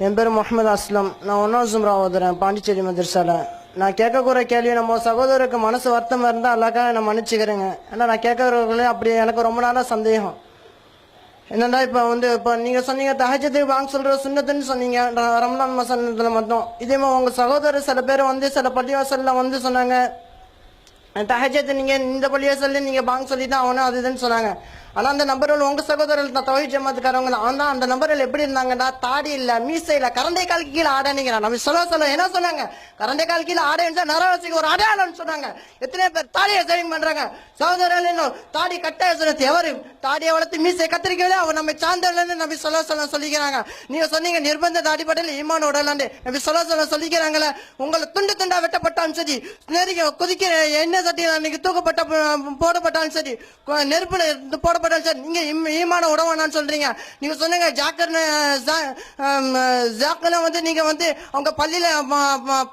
என் பேர் முகமது அஸ்லம். நான் 1வது ஜும்ரா ஓதுறேன் பாண்டிச்சேரி மதரசால. நான் கேட்கக்கூட கேள்வி நம்ம சகோதரருக்கு மனசு வருத்தமாக இருந்தால் அல்லாக்காக நான் மன்னிச்சுக்கிறேங்க. ஏன்னா நான் கேட்கறவர்களே அப்படி எனக்கு ரொம்ப நாளாக சந்தேகம் என்னடா. இப்போ நீங்கள் சொன்னீங்க தஹஜ்ஜுதுக்கு வாங்க சொல்கிற சுன்னத்துன்னு சொன்னீங்க ரம்லான் மாசத்தில் மட்டும். இதே மாதிரி உங்கள் சகோதரர் சில பேர் சில பள்ளிவாசலில் சொன்னாங்க தஹஜ்ஜுத் நீங்கள் இந்த பள்ளிவாசல்ல நீங்கள் பாங்க சொல்லி தான் அவனும் அது இதுன்னு சொன்னாங்க. ஆனால் அந்த நம்பர்கள் உங்கள் சகோதரர்கள் தான் தௌஹீத் ஜமாத்துக்காரவங்க. ஆனால் அந்த நம்பர்கள் எப்படி இருந்தாங்கன்னா தாடி இல்லை மீசை இல்லை கரண்டை காலுக்கு கீழே ஆடைங்கிறான். நம்ம சொல்ல என்ன சொன்னாங்க, கரண்டை கால் கீழே ஆடைன்னு நரவாசிக்கு ஒரு அடையாளம்னு சொன்னாங்க. எத்தனை பேர் தாடியை சேவிங் பண்றாங்க. சகோதரர்கள் இன்னும் தாடி கட்டாய சொன்னது எவரு தாடியை வளர்த்து மீசை கத்திரிக்கவே அவர் நம்ம சார்ந்தன்னு நம்பி சொல்லிக்கிறாங்க. நீங்க சொன்னீங்க நிர்பந்த தாடிப்படையில் ஈமான் உடலாண்டு நம்பி சொல்லிக்கிறாங்களே. உங்களை துண்டு துண்டா வெட்டப்பட்டாலும் சரி, நெருங்க குதிக்கிற எண்ணெய் சட்டியில் அன்னைக்கு தூக்கப்பட்ட போடப்பட்டாலும் சரி, நெருப்புல போட நீங்க ஈமான உடவானான்னு சொல்றீங்க. நீங்க சொன்னீங்க நீங்க அவங்க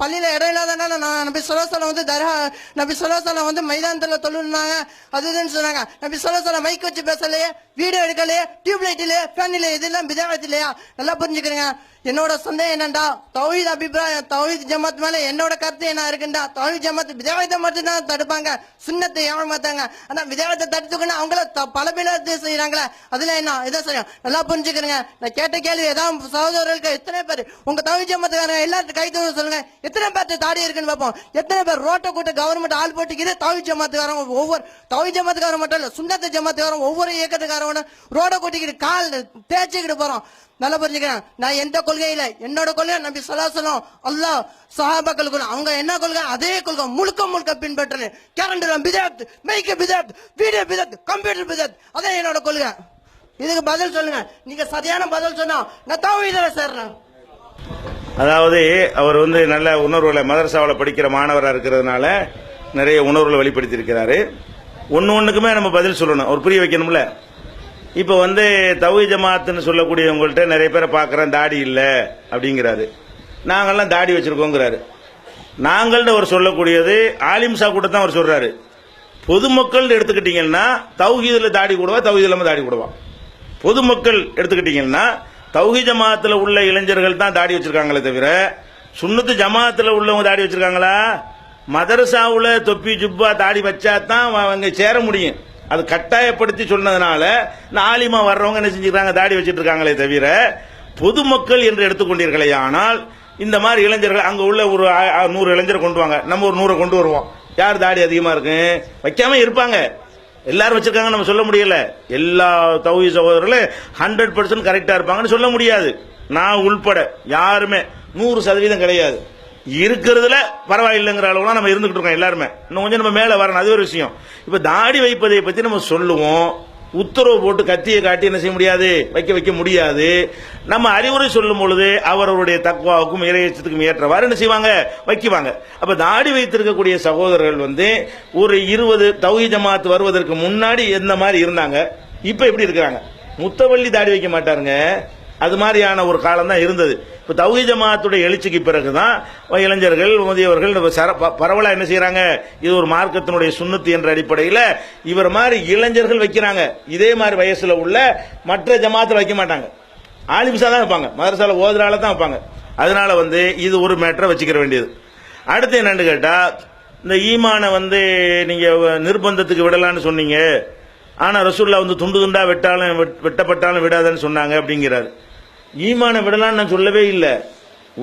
பள்ளியில இடம் இல்லாதனால நபி ஸல்லல்லாஹு நபி ஸல்லல்லாஹு மைதானத்துல தொழுனாங்க அதுன்னு சொன்னாங்க. நபி ஸல்லல்லாஹு மைக் வச்சு பேசலையே, வீடியோ எடுக்கலையே, டியூப் லைட் இல்லையே, ஃபேன் இல்லையே, இதெல்லாம் பிதாஅத் இல்லையா? நல்லா புரிஞ்சுக்கிறீங்க. என்னோட சந்தேகம் என்னண்டா, தௌஹீத் அபிப்பிராயம் தௌஹீத் ஜமாத் மேல என்னோட கருத்து என்ன இருக்குண்டா, தௌஹீத் ஜமாத் விதவாயத்தை மட்டும் தான் தடுப்பாங்க, சுன்னத்தை ஏமாத்தாங்க. ஆனா விதவாயத்தை தடுத்துக்கணும் அவங்கள பல பேர் செய்யறாங்களே, அதுல என்ன இதை செய்யும். நல்லா புரிஞ்சுக்கிறேங்க. நான் கேட்ட கேள்வி ஏதாவது சகோதரர்களுக்கு எத்தனை பேர் உங்க தௌஹீத் ஜமாத்துக்காரங்க எல்லாரும் கை தூக்க சொல்லுங்க. எத்தனை பேர் தாடி இருக்குன்னு பார்ப்போம். எத்தனை பேர் ரோட்டை கூட்ட கவர்மெண்ட் ஆள் போட்டிக்குது தௌஹீத் ஜமாத்துக்காரங்க. ஒவ்வொரு தௌஹீத் ஜமாத்துக்காரங்க மட்டும் இல்ல, சுன்னத்து ஜமாத்துக்காரங்க ஒவ்வொரு இயக்கத்துக்காரங்க ரோட கூட்டிக்கிட்டு கால் தேய்ச்சிக்கிட்டு போறோம். நல்லா புரிஞ்சுக்கிறேன். நான் எந்த கொள்கையில என்னோட கொள்கை நபி ஸல்லல்லாஹு அலைஹி வஸல்லம் அல்லாஹ் சஹாபாக்களுக்கு அவங்க என்ன கொள்கை அதே கொள்கை முழுக்க பின்பற்றுறேன். கேலண்டர் பிதாத், மைக் பிதாத், வீடியோ பிதாத், கம்ப்யூட்டர் பிதாத், அதே என்னோட கொள்கை. இதுக்கு பதில் சொல்லுங்க. நீங்க சரியான பதில் சொன்னா நான் தௌஹீதுல சேர்றேன். அதாவது அவர் நல்ல உணர்வுகளை மதரசாவில் படிக்கிற மாணவராக இருக்கிறதுனால நிறைய உணர்வுகளை வெளிப்படுத்தியிருக்கிறாரு. ஒன்றுக்குமே நம்ம பதில் சொல்லணும், அவர் புரிய வைக்கணும்ல. இப்போ தௌஹீத் ஜமாத்துன்னு சொல்லக்கூடியவங்கள்ட்ட நிறைய பேரை பார்க்குறேன் தாடி இல்லை அப்படிங்கிறாரு. நாங்கள்லாம் தாடி வச்சிருக்கோங்கிறாரு. நாங்கள்ட்ட அவர் சொல்லக்கூடியது ஆலிம்சா கூட தான் அவர் சொல்றாரு. பொதுமக்கள் எடுத்துக்கிட்டீங்கன்னா தௌஹீதில் தாடி கூடவா, தௌஹீத் இல்லாமல் தாடி கூடவா? பொதுமக்கள் எடுத்துக்கிட்டீங்கன்னா தௌஹீத் ஜமாத்தில் உள்ள இளைஞர்கள் தான் தாடி வச்சிருக்காங்களே தவிர சுன்னத்து ஜமாத்தில் உள்ளவங்க தாடி வச்சிருக்காங்களா? மதரசாவுல தொப்பி ஜுப்பா தாடி வச்சா தான் அவங்க சேர முடியும். அது கட்டாயப்படுத்தி சொன்னதுனால ஆலிமா வர்றவங்க என்ன செஞ்சுக்கிறாங்க, தாடி வச்சிட்டு இருக்காங்களே தவிர பொதுமக்கள் என்று எடுத்துக்கொண்டீர்களே. ஆனால் இந்த மாதிரி இளைஞர்கள் அங்க உள்ள ஒரு 100 இளைஞர் கொண்டு வாங்க, நம்ம ஒரு 100 கொண்டு வருவோம். யார் தாடி அதிகமா இருக்கு வைக்காம இருப்பாங்க. எல்லாரும் வச்சிருக்காங்க நம்ம சொல்ல முடியல. எல்லா தௌஹீத் சகோதரர்களும் 100% கரெக்டா இருப்பாங்கன்னு சொல்ல முடியாது. நான் உள்பட யாருமே 100% கிடையாது. இருக்கிறதுல பரவாயில்லைங்கிற அளவுலாம் நம்ம இருந்துகிட்டு இருக்கோம் எல்லாருமே. இன்னும் கொஞ்சம் நம்ம மேல வரணும், அது ஒரு விஷயம். இப்ப தாடி வைப்பதை பத்தி நம்ம சொல்லுவோம். உத்தரவு போட்டு கத்தியை காட்டி என்ன செய்ய முடியாது, வைக்க முடியாது. நம்ம அறிவுரை சொல்லும் பொழுது அவருடைய தக்வாவுக்கும் இறையச்சத்துக்கும் ஏற்றவாறு என்ன செய்வாங்க, வைக்குவாங்க. அப்ப தாடி வைத்திருக்கக்கூடிய சகோதரர்கள் ஒரு 20 தௌஹீத் ஜமாத் வருவதற்கு முன்னாடி எந்த மாதிரி இருந்தாங்க, இப்ப எப்படி இருக்கிறாங்க. முத்தவள்ளி தாடி வைக்க மாட்டாருங்க, அது மாதிரியான ஒரு காலம் தான் இருந்தது. இப்ப தௌஹீத் ஜமாத்துடைய எழுச்சிக்கு பிறகுதான் இளைஞர்கள் முதியவர்கள் பரவலா என்ன செய்யறாங்க, இது ஒரு மார்க்கத்தினுடைய சுன்னத்து என்ற அடிப்படையில் இவர் மாதிரி இளைஞர்கள் வைக்கிறாங்க. இதே மாதிரி வயசுல உள்ள மற்ற ஜமாத்தில் வைக்க மாட்டாங்க, ஆலிம்சா தான் வைப்பாங்க, மதரசால ஓதுறால தான் வைப்பாங்க. அதனால இது ஒரு மேட்டரை வச்சுக்கிற வேண்டியது. அடுத்து என்னன்னு கேட்டா, இந்த ஈமான நீங்க நிர்பந்தத்துக்கு விடலான்னு சொன்னீங்க. ஆனா ரசூலுல்லாஹ் துண்டு துண்டா வெட்டப்பட்டாலும் விடாதன்னு சொன்னாங்க அப்படிங்கிறாரு. ஈமான விடலான்னு நான் சொல்லவே இல்லை.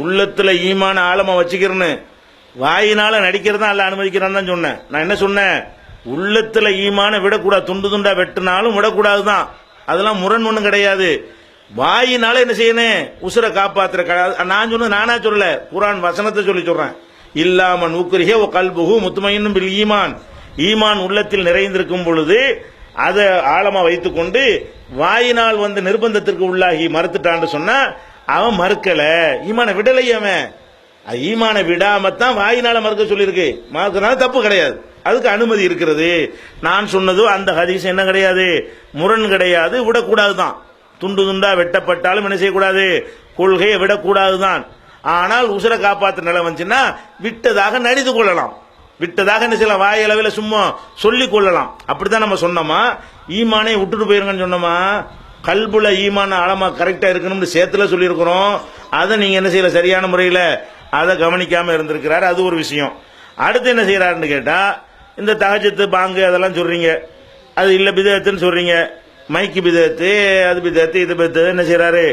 உள்ளத்துல ஈமான ஆழமா வச்சுக்கிறேன்னு வாயினால நடிக்கிறதா அல்ல அனுமதிக்கிறான்னு தான் சொன்னேன். நான் என்ன சொன்னேன், உள்ளத்துல ஈமான விடக்கூடாது, துண்டு துண்டா வெட்டினாலும் விடக்கூடாதுதான். அதெல்லாம் முரண் ஒண்ணும் கிடையாது. வாயினால என்ன செய்யணும், உசுரை காப்பாத்துற. நான் சொன்னது நானா சொல்லல, குர்ஆன் வசனத்தை சொல்லி சொல்றேன். இல்லாமன் உக்ரிஹ வ கல்புஹு முத்மயின்னும் பில் ஈமான். ஈமான் உள்ளத்தில் நிறைந்திருக்கும் பொழுது அதை ஆழமா வைத்துக் கொண்டு வாயினால் நிர்பந்தத்திற்கு உள்ளாகி மறுத்துட்டான்னு சொன்னா அவன் மறுக்கல, ஈமான விடலையே. அவன் ஈமான விடாமத்தான் வாயினால மறுக்க சொல்லியிருக்கு. மறுக்கிறனால தப்பு கிடையாது, அதுக்கு அனுமதி இருக்கிறது. நான் சொன்னதோ அந்த ஹதீஸ் என்ன கிடையாது, முரண் கிடையாது, விடக்கூடாதுதான். துண்டு துண்டா வெட்டப்பட்டாலும் என்ன செய்யக்கூடாது, கொள்கையை விடக்கூடாதுதான். ஆனால் உசுரை காப்பாற்ற நிலை வந்துச்சுன்னா விட்டதாக நடித்து கொள்ளலாம். விட்டதாக என்ன செய்யலாம், வாயளவில் சும்மா சொல்லிக் கொள்ளலாம். அப்படித்தான் நம்ம சொன்னோமா. ஈமானை விட்டுட்டு போயிருங்கன்னு சொன்னோமா, கல்புல ஈமான ஆழமா கரெக்டா இருக்கணும்னு சேர்த்துல சொல்லியிருக்கிறோம். அதை நீங்க என்ன செய்யல, சரியான முறையில் அதை கவனிக்காம இருந்திருக்கிறாரு. அது ஒரு விஷயம். அடுத்து என்ன செய்யறாருன்னு கேட்டா, இந்த தஹஜ்ஜுத் பாங்கு அதெல்லாம் சொல்றீங்க, அது இல்ல பிதஅத்துன்னு சொல்றீங்க. மைக்கு பிதஅத்து, அது பிதஅத்து, இது பிதஅத்து. என்ன செய்யறாரு,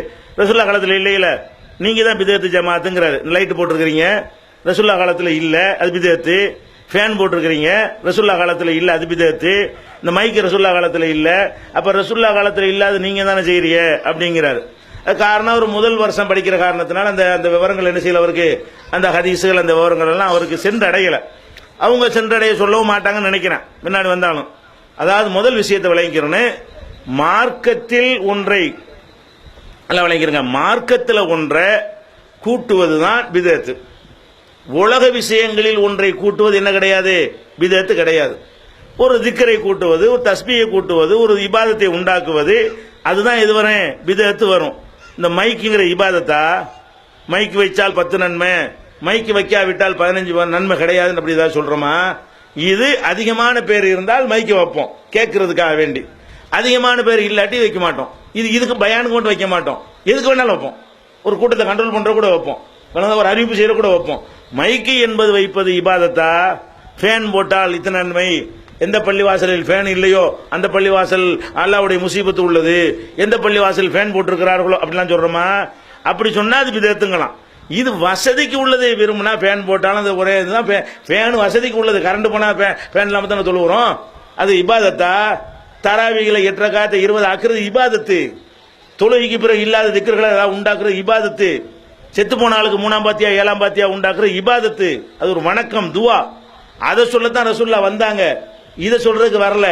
ரசூலுல்லாஹ் காலத்துல இல்லையில நீங்க தான் பிதஅத்து ஜமாத்துங்கிறாரு. லைட் போட்டிருக்கிறீங்க, ரசூலுல்லாஹ் காலத்துல இல்ல, அது பிதஅத்து. ஃபேன் போட்டிருக்கிறீங்க, ரசூலுல்லாஹ் காலத்துல இல்ல, அது பிதஅத்து. இந்த மைக்கு ரசூலுல்லாஹ் காலத்துல இல்ல, அப்ப ரசூலுல்லாஹ் காலத்துல இல்லாத நீங்க தானே செய்றீங்க அப்படிங்கிறாரு. அது காரணம் ஒரு முதல் வருஷம் படிக்கிற காரணத்தினால அந்த விவரங்கள் என்ன செய்யல அவருக்கு, அந்த ஹதீஸுகள் அந்த விவரங்கள் எல்லாம் அவருக்கு சென்றடையல. அவங்க சென்றடைய சொல்லவும் மாட்டாங்கன்னு நினைக்கிறேன் முன்னாடி வந்தாலும். அதாவது முதல் விஷயத்தை விளங்கிக்கிறோன்னு, மார்க்கத்தில் ஒன்றை நல்லா விளங்கிக்கிறங்க, மார்க்கத்தில் ஒன்றை கூட்டுவதுதான் பிதஅத்து. உலக விஷயங்களில் ஒன்றை கூட்டுவது என்ன கிடையாது, பிதஅத்து கிடையாது. ஒரு திக்கரை கூட்டுவது, ஒரு தஸ்பீயை கூட்டுவது, ஒரு இபாதத்தை உண்டாக்குவது, அதுதான் எது வரும், பிதஅத்து வரும். இந்த மைக்குங்கிற இபாதத்தா, மைக்கு வைச்சால் 10 நன்மை, மைக்கு வைக்காவிட்டால் 15 நன்மை கிடையாதுன்னு அப்படி ஏதாவது சொல்றோமா? இது அதிகமான பேர் இருந்தால் மைக்கு வைப்போம் கேட்கறதுக்காக வேண்டி, அதிகமான பேர் இல்லாட்டி வைக்க மாட்டோம். இதுக்கு பயானுக்கு மட்டும் வைக்க மாட்டோம், எதுக்கு வேணாலும் வைப்போம். ஒரு கூட்டத்தை கண்ட்ரோல் பண்ற கூட வைப்போம், ஒரு அறிவிப்பு செய்யற கூட வைப்போம். மைக்கு என்பது வைப்பது இபாதத்தா? ஃபேன் போட்டால் இத்தனை நன்மை, எந்த பள்ளிவாசலில் ஃபேன் இல்லையோ அந்த பள்ளிவாசல் அல்லாஹ்வுடைய முசீபத்து உள்ளது, எந்த பள்ளிவாசல் ஃபேன் போட்டிருக்கிறார்களோ அப்படிலாம் சொல்றோமா? அப்படி சொன்னா அது பிதஅத்துங்களாம். இது வசதிக்கு உள்ளது, விரும்பினா ஃபேன் போட்டாலும் அது ஒரே இதுதான். ஃபேன் வசதிக்கு உள்ளது, கரண்ட் போனா ஃபேன் இல்லாம தானே தொழுகிறோம். அது இபாதத்தா? தராவிகளை 8 ரக்காத்தை 20 ஆக்குறது இபாதத்து. தொழுகைக்கு பிறகு இல்லாத திக்ர்களை ஏதாவது உண்டாக்குறது இபாதத்து. செத்து போன ஆளுக்கு 3ஆம் பாத்தியா 7ஆம் பாத்தியா உண்டாக்குறது இபாதத்து. அது ஒரு வணக்கம், துவா. அதை சொல்லத்தான் ரசூலுல்லாஹ் வந்தாங்க, இதை சொல்றதுக்கு வரல.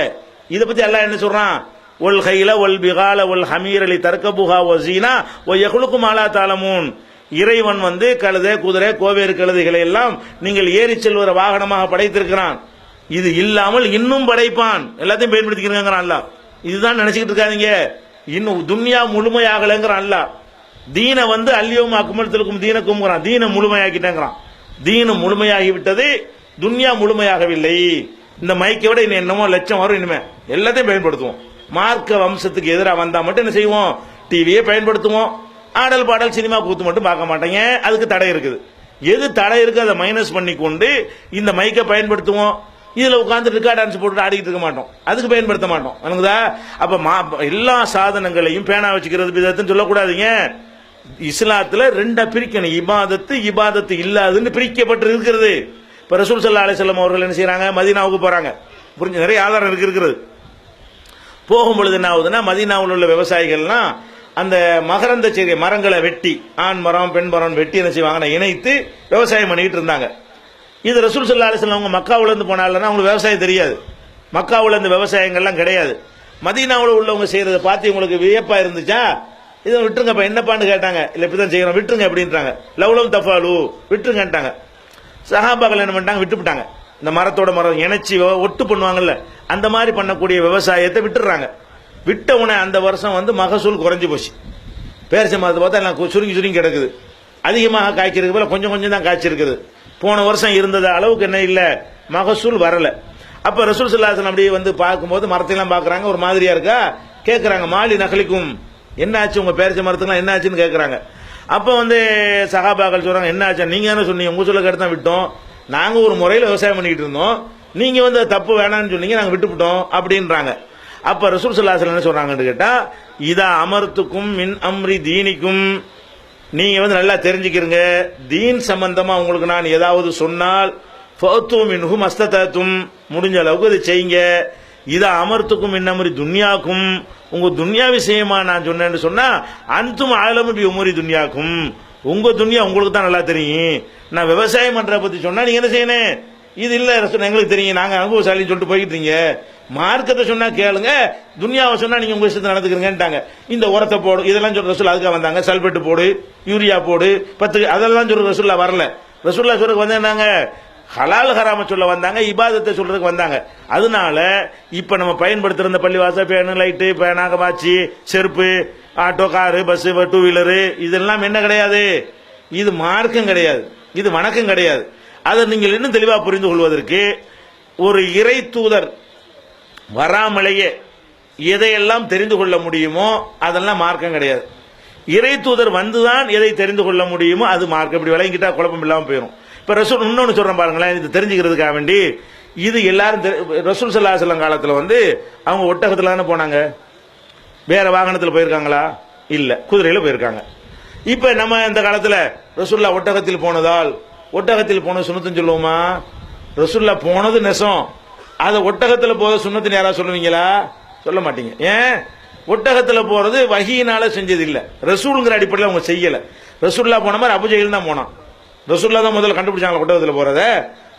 இதை பத்தி அல்லாஹ் என்ன சொல்றான், ஒல் ஹைல ஒல் பிகால ஒல் ஹமீரலி தர்கபுஹா வஸீனா வ யக்லுகு மா லா தஅலமூன். இறைவன் கழுதை, குதிரை, கோவேறு கழுதைகளை எல்லாம் நீங்கள் ஏறி செல்வர வாகனமாக படைத்திருக்கிறான், இது இல்லாமல் இன்னும் படைப்பான், எல்லாத்தையும் பயன்படுத்திக்கிறாங்க அல்லாஹ். இதுதான் நினைச்சுக்கிட்டு இருக்காதீங்க, இன்னும் துன்யா முழுமையாகலங்கிற அல்லாஹ். தீன அல்யௌம அக்மல்து லக்கும் தீனக்கும், தீன முழுமையாக்கிட்டேங்கிறான். தீன முழுமையாகி விட்டது, துன்யா முழுமையாகவில்லை. இந்த மைக்கை விட இன்னும் என்னமோ லட்சம் வரும், இனிமே எல்லாத்தையும் பயன்படுத்துவோம். மார்க்க வம்சத்துக்கு எதிராக வந்தா மட்டும் என்ன செய்வோம், டிவியை பயன்படுத்துவோம். ஆடல் பாடல் சினிமா கூத்து மட்டும் பார்க்க மாட்டேங்க, அதுக்கு தடை இருக்குது. எது தடை இருக்கு அதை மைனஸ் பண்ணி கொண்டு இந்த மைக்கை பயன்படுத்துவோம். இதுல உட்கார்ந்து ரெக்கார்ட் டான்ஸ் போட்டு ஆடிக்கிட்டு இருக்க மாட்டோம், அதுக்கு பயன்படுத்த மாட்டோம். அப்ப எல்லா சாதனங்களையும் பேனா வச்சுக்கிறது பிதஅத்துன்னு சொல்லக்கூடாதுங்க. இஸ்லாத்துல 2 பிரிக்கணும், இபாதத்து இபாதத்து இல்லாதுன்னு பிரிக்கப்பட்டு இருக்கிறது. இப்ப ரசூல் ஸல்லல்லாஹு அலைஹி வஸல்லம் அவர்கள் என்ன செய்யறாங்க, மதீனாவுக்கு போறாங்க. புரிஞ்சு, நிறைய ஆதாரம் இருக்கிறது. போகும்பொழுது என்ன ஆகுதுன்னா, மதீனாவில் உள்ள விவசாயிகள்லாம் அந்த மகரந்த செடி மரங்களை வெட்டி, ஆண் மரம் பெண் மரம் வெட்டி என்ன செய்வாங்க, இணைத்து விவசாயம் பண்ணிட்டு இருந்தாங்க. இது ரசூல் ஸல்லல்லாஹு அலைஹி வஸல்லம் அவங்க மக்காவுல இருந்து போனாலும் அவங்களுக்கு விவசாயம் தெரியாது, மக்காவுல இருந்து விவசாயங்கள்லாம் கிடையாது. மதீனாவில் உள்ளவங்க செய்யறதை பார்த்து உங்களுக்கு வியப்பா இருந்துச்சா, இதை விட்டுருங்கப்பா, என்னப்பான்னு கேட்டாங்க. இல்ல இப்படிதான் செய்யறோம், விட்டுருங்க அப்படின்றாங்க. லவ்லம் தஃபாலு, விட்டுருங்கன்ட்டாங்க. சஹாபாக்கள் என்ன பண்ணிட்டாங்க, விட்டுவிட்டாங்க. இந்த மரத்தோட மரம் இணைச்சி ஒட்டு பண்ணுவாங்கல்ல, அந்த மாதிரி பண்ணக்கூடிய விவசாயத்தை விட்டுறாங்க. விட்ட உடனே அந்த வருஷம் மகசூல் குறைஞ்சு போச்சு. பேரிச்ச மரத்தை பார்த்தா எல்லாம் சுருங்கி சுருங்கி கிடக்குது, அதிகமாக காய்ச்சிருக்கு போல கொஞ்சம் கொஞ்சம் தான் காய்ச்சிருக்குது. போன வருஷம் இருந்தது அளவுக்கு என்ன இல்ல, மகசூல் வரல. அப்ப ரசூல் ஸல்லல்லாஹு அலைஹி வஸல்லம் அப்படி பார்க்கும்போது மரத்தையெல்லாம் பாக்குறாங்க, ஒரு மாதிரியா இருக்கா, கேட்கறாங்க, மாலி நகலிக்கும், என்ன ஆச்சு உங்க பேரிச்ச மரத்துக்குலாம் என்ன ஆச்சுன்னு கேட்கறாங்க. அப்ப சஹாபாக்கள் சொல்றாங்க, என்ன ஆச்சு, நீங்க என்ன சொன்னீங்க, உங்க சொல்ல கேட்டு தான் விட்டோம், நாங்க ஒரு முறையில் விவசாயம் பண்ணிட்டு இருந்தோம், நீங்க தப்பு வேணாம்னு சொன்னீங்க, நாங்க விட்டுவிட்டோம் அப்படின்றாங்க. அப்ப ரசூல் ஸல்லல்லாஹு அலைஹி வஸல்லம் என்ன சொல்றாங்கன்னு கேட்டா, இதா அமர்த்துக்கும் மின் அம்ரி தீனிக்கும், நீங்க நல்லா தெரிஞ்சுக்கிறீங்க, தீன் சம்பந்தமா உங்களுக்கு நான் ஏதாவது சொன்னால் ஃபஅத்து மின்ஹு மஸ்தததும், முடிஞ்ச அளவுக்கு அதை செய்யுங்க. இதா அமர்த்துக்கும் மின் அம்ரி துன்யாக்கும், உங்க துன்யா விஷயமா நான் சொன்னேன்னு சொன்னா, அன்தும் ஆலமு பி உமரி துன்யாக்கும், உங்க துன்யா உங்களுக்கு தான் நல்லா தெரியும். நான் விவசாயம் பண்ற பத்தி சொன்னா நீங்க என்ன செய்யணும், இது இல்ல எங்களுக்கு தெரியும், நாங்க அனுபவசாலின்னு சொல்லிட்டு போய்கிட்டு இருக்கீங்க. மார்க்கத்தை சொன்னா கேளுங்க, துன்யாவை சொன்னா நீங்க உங்க இஷ்டத்தை நடந்துக்கிறீங்கன்ட்டாங்க. இந்த உரத்தை போடு, இதெல்லாம் சொல்ற ரசூல் அதுக்காக வந்தாங்க. சல்பேட் போடு, யூரியா போடு, 10 அதெல்லாம் சொல்ற ரசூல்லா வரல. ரசூல்லா சொல்றதுக்கு என்னங்க, ஹலால் ஹராம சொல்ல வந்தாங்க, இபாதத்தை சொல்றதுக்கு வந்தாங்க. அதனால இப்ப நம்ம பயன்படுத்துற பள்ளிவாசல் பேனு, லைட்டு, பேனாக வாட்சி, செருப்பு, ஆட்டோ, காரு, பஸ், 2 வீலரு, இதெல்லாம் என்ன கிடையாது, இது மார்க்கம் கிடையாது, இது வணக்கம் கிடையாது. அதை நீங்கள் இன்னும் தெளிவாக புரிந்து கொள்வதற்கு, ஒரு இறை தூதர் வராமலேயே எதையெல்லாம் தெரிந்து கொள்ள முடியுமோ அதெல்லாம் மார்க்கம் கிடையாது. இறை தூதர் வந்துதான் எதை தெரிந்து கொள்ள முடியுமோ அது மார்க்கம். இப்படி விளங்கிட்டா குழப்பம் இல்லாமல் போயிடும். இப்ப ரசூல் இன்னொன்னு சொல்றேன் பாருங்களேன், இது தெரிஞ்சுக்கிறதுக்காக வேண்டி. இது எல்லாரும் ரசூல் ஸல்லல்லாஹு அலைஹி வஸல்லம் காலத்துல அவங்க ஒட்டகத்துல தானே போனாங்க, வேற வாகனத்துல போயிருக்காங்களா? இல்ல, குதிரையில போயிருக்காங்க. இப்ப நம்ம இந்த காலத்துல ரசூல்லா ஒட்டகத்தில் போனதால் ஒட்டகத்தில் போன சுன்னத்துன்னு சொல்லுவோமா? ரசூல்லா போனது நெசம், அதை ஒட்டகத்துல போத சுன்னத்துன்னு யாராவது சொல்லுவீங்களா? சொல்ல மாட்டீங்க. ஏன்? ஒட்டகத்துல போறது வஹீனால செஞ்சது இல்ல, ரசூலுங்கிற அடிப்படையில் அவங்க செய்யல. ரசூல்லா போன மாதிரி அபூஜஹல் தான் போனான். ரசூல்லா தான் முதல்ல கண்டுபிடிச்சாங்க ஒட்டகத்துல போறத.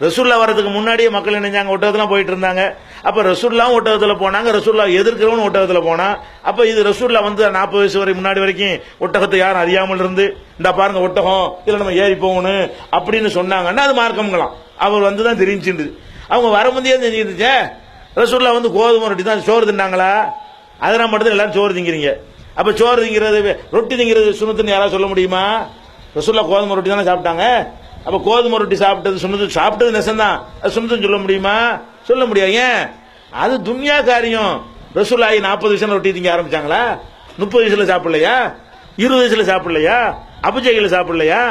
ரசூல்லா வரதுக்கு முன்னாடியே மக்கள் நினைச்சாங்க ஒட்டகத்துல போயிட்டு இருந்தாங்க. அப்ப ரசூல்லாவும் ஒட்டகத்துல போனாங்க, ரசூல்லா எதிர்க்கிறவனும் ஒட்டகத்துல போனா. அப்ப இது ரசூல்லா 40 வயசு வரை முன்னாடி வரைக்கும் ஒட்டகத்தை யாரும் அறியாமல் இருந்து இந்த பாருங்க ஒட்டகம் இதுல நம்ம ஏறி போகணும் அப்படின்னு சொன்னாங்கன்னா அது மார்க்கம்ங்களாம். அவர் தான் தெரிஞ்சுட்டு அவங்க வர முந்தையே தெரிஞ்சுக்கிட்டுச்சே. ரசூல்லா கோதுமை ரொட்டி தான் சோறு தின்னாங்களா? அதெல்லாம் மட்டும் எல்லாரும் சோறு திங்கிறீங்க. அப்ப சோறு திங்கிறது ரொட்டி திங்கிறது சுன்னத்துன்னு யாராவது சொல்ல முடியுமா? ரசூல்லா கோதுமை ரொட்டி தானே சாப்பிட்டாங்க. அப்ப கோதுமை ரொட்டி சாப்பிட்டது சுன்னத்து, சாப்பிட்டது நெசந்தான், அது சுன்னத்துன்னு சொல்ல முடியுமா? சொல்ல முடியாது. ஏன்? அது துன்யா காரியம். ரசூல்லா 40 வயசுல ரொட்டி திங்க ஆரம்பிச்சாங்களா? 30 வயசுல சாப்பிடலையா? 20 வயசுல சாப்பிடலையா? அபூஜஹல் சாப்பிடலையா?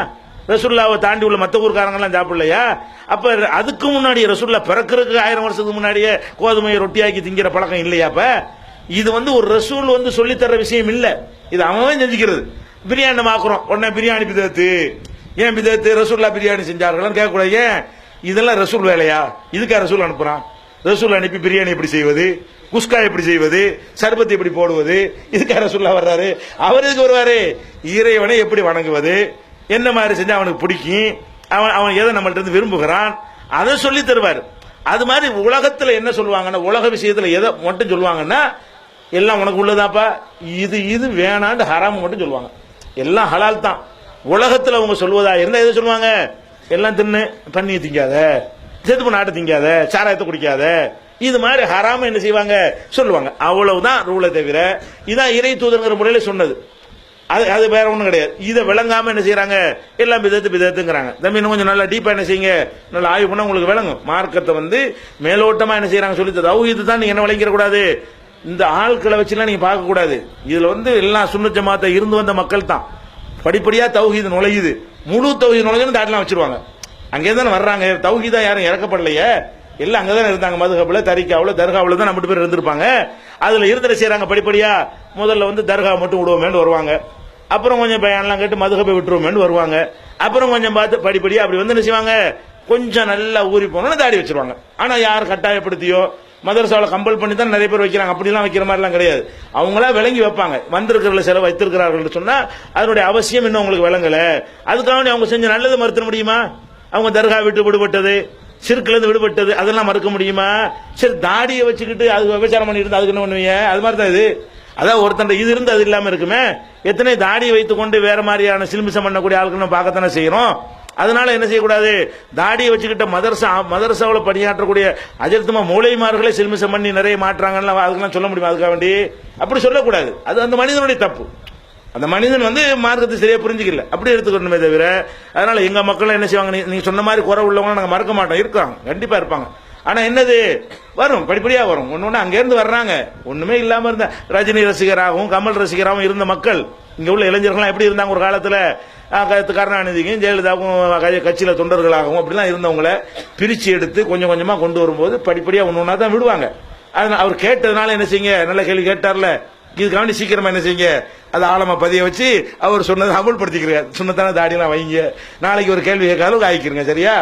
ரசூல்லாவை தாண்டி உள்ள மத்த ஊர்காரங்கெல்லாம் சாப்பிடலையா? அப்ப அதுக்கு முன்னாடி ரசூல்லா பிறக்கிறதுக்கு 1000 வருஷத்துக்கு முன்னாடியே கோதுமையை ரொட்டியாக்கி திங்கிற பழக்கம் இல்லையா? அப்ப இது ஒரு ரசூல் சொல்லி தர்ற விஷயம் இல்ல, இது அவன் செஞ்சுக்கிறது. பிரியாணி ஆக்குறோம், உடனே பிரியாணி பிதத்து. ஏன் பிதத்து? ரசூல்லா பிரியாணி செஞ்சார்கள் கேட்கக்கூடாது. ஏன்? இதெல்லாம் ரசூல் வேலையா? இதுக்கா ரசூல் அனுப்புறான்? ரசூல் அனுப்பி பிரியாணி எப்படி செய்வது, குஸ்கா எப்படி செய்வது, சர்பத் எப்படி போடுவது, இதுக்கா ரசூல்லா வர்றாரு? அவர் எதுக்கு வருவாரு? இறைவனை எப்படி வணங்குவது, என்ன மாதிரி செஞ்சா அவனுக்கு பிடிக்கும், அவன் எதை நம்மள்ட்ட இருந்து விரும்புகிறான், அதை சொல்லி தருவார். அது மாதிரி உலகத்துல என்ன சொல்லுவாங்கன்னா, உலக விஷயத்துல எதை மட்டும் சொல்லுவாங்கன்னா, எல்லாம் உனக்கு உள்ளதாப்பா, இது வேணான்னு ஹராம் மட்டும் சொல்லுவாங்க. எல்லாம் ஹலால் தான். உலகத்துல அவங்க சொல்வதா இருந்தா எதை சொல்லுவாங்க? எல்லாம் தின்னு, பண்ணி திங்காத, செத்து போன ஆட்டை திங்காத, சாராயத்தை குடிக்காத, இது மாதிரி ஹராம என்ன செய்வாங்க? சொல்லுவாங்க. அவ்வளவுதான் ரூலை தவிர இதான் இறை தூதர்ங்கிற முறையில சொன்னது. அது வேற ஒண்ணும் கிடையாது. இதை விளங்காம என்ன செய்யறாங்க? எல்லாம் பிதத்துங்கிறாங்க. தம்பி இன்னும் கொஞ்சம் நல்லா டீப்பா என்ன செய்யுங்க, நல்லா ஆய்வு பண்ணா உங்களுக்கு விளங்கும். மார்க்கத்தை மேலோட்டமா என்ன செய்யறாங்க சொல்லி தௌஹீத் தான் நீங்க என்ன விளங்கிட கூடாது. இந்த ஆட்களை வச்சுலாம் நீங்க பார்க்க கூடாது. இதுல எல்லாம் சுன்னத் ஜமாத்தை இருந்து வந்த மக்கள் தான். படிப்படியா தௌஹீத் நுழையுது, முழு தௌஹீத் நுழைஞ்சு தாட்லாம் வச்சிருவாங்க. அங்கே தானே வர்றாங்க. தௌஹீதா யாரும் இறக்கப்படலையே, எல்லாம் அங்கதானே இருந்தாங்க. மதுஹப்ல, தரிகாவுல, தர்காவுல தான் 2 பேர் இருந்திருப்பாங்க. அதுல இருந்துட்டு செய்யறாங்க படிப்படியா. முதல்ல தர்கா மட்டும் விடுவோமேன்னு வருவாங்க, அப்புறம் கொஞ்சம் பயான்லாம் கேட்டு மதுஹபை விட்டுருவோமேன்னு வருவாங்க, அப்புறம் கொஞ்சம் பார்த்து படிப்படியா அப்படி என்ன செய்வாங்க, கொஞ்சம் நல்லா ஊறி போனோம்னு தாடி வச்சிருவாங்க. ஆனா யார் கட்டாயப்படுத்தியோ மதரசாவில் கம்பல் பண்ணி தான் நிறைய பேர் வைக்கிறாங்க. அப்படிலாம் வைக்கிற மாதிரிலாம் கிடையாது. அவங்களா விளங்கி வைப்பாங்க. வந்திருக்கிற செலவு வைத்திருக்கிறார்கள் சொன்னா அதனுடைய அவசியம் இன்னும் உங்களுக்கு விளங்கல. அதுக்காக அவங்க செஞ்ச நல்லது மறுத்த முடியுமா? அவங்க தர்கா விட்டு விடுபட்டது, சிறுக்குல இருந்து விடுபட்டது, அதெல்லாம் மறுக்க முடியுமா? சரி, தாடியை வச்சுக்கிட்டு அது விபச்சாரம் பண்ணிட்டு இருந்தா அதுக்கு என்ன பண்ணுவீங்க? அது மாதிரி தான் இது. அதான் ஒருத்தன் இது இருந்து அது இல்லாம இருக்குமே. எத்தனை தாடியை வைத்துக் கொண்டு வேற மாதிரியான சில்மிசம் பண்ணக்கூடிய ஆளுக்கு நம்ம பார்க்கத்தானே செய்யறோம். அதனால என்ன செய்யக்கூடாது? தாடியை வச்சுக்கிட்ட மதரசாவில் பணியாற்றக்கூடிய அஜர்த்துமா மூளைமார்களை சில்மிசம் பண்ணி நிறைய மாற்றாங்கன்னு அதுக்கெல்லாம் சொல்ல முடியுமா? அதுக்காக வேண்டி அப்படி சொல்லக்கூடாது. அது அந்த மனிதனுடைய தப்பு. அந்த மனிதன் மார்க்கத்தை சரியா புரிஞ்சுக்கல, அப்படி எடுத்துக்கணுமே தவிர. அதனால எங்க மக்கள் என்ன செய்வாங்க, நீங்க சொன்ன மாதிரி குறை உள்ளவங்க நாங்க மறக்க மாட்டோம், இருக்காங்க, கண்டிப்பா இருப்பாங்க. ஆனா என்னது வரும், படிப்படியா வரும். ஒன்னு அங்க இருந்து வர்றாங்க, ஒண்ணுமே இல்லாம இருந்த ரஜினி ரசிகராகவும் கமல் ரசிகராகவும் இருந்த மக்கள், இங்க உள்ள இளைஞர்கள் எப்படி இருந்தாங்க ஒரு காலத்துல? கருணாநிதிக்கும் ஜெயலலிதாவும் கட்சியில தொண்டர்களாகவும் அப்படிலாம் இருந்தவங்களை பிரிச்சு எடுத்து கொஞ்சம் கொஞ்சமா கொண்டு வரும்போது படிப்படியா ஒன்னொன்னா தான் விடுவாங்க. அதனால அவர் கேட்டதுனால என்ன செய்யுங்க, நல்ல கேள்வி கேட்டார்ல, இதுக்காண்டி சீக்கிரமா என்ன செய்யுங்க, அதை ஆழமா பதிய வச்சு அவர் சொன்னதை அமல்படுத்திக்கிறீங்க. சொன்னதான தாடியெல்லாம் வைங்க, நாளைக்கு ஒரு கேள்வி கேட்காலும் ஆயிக்கிறீங்க. சரியா?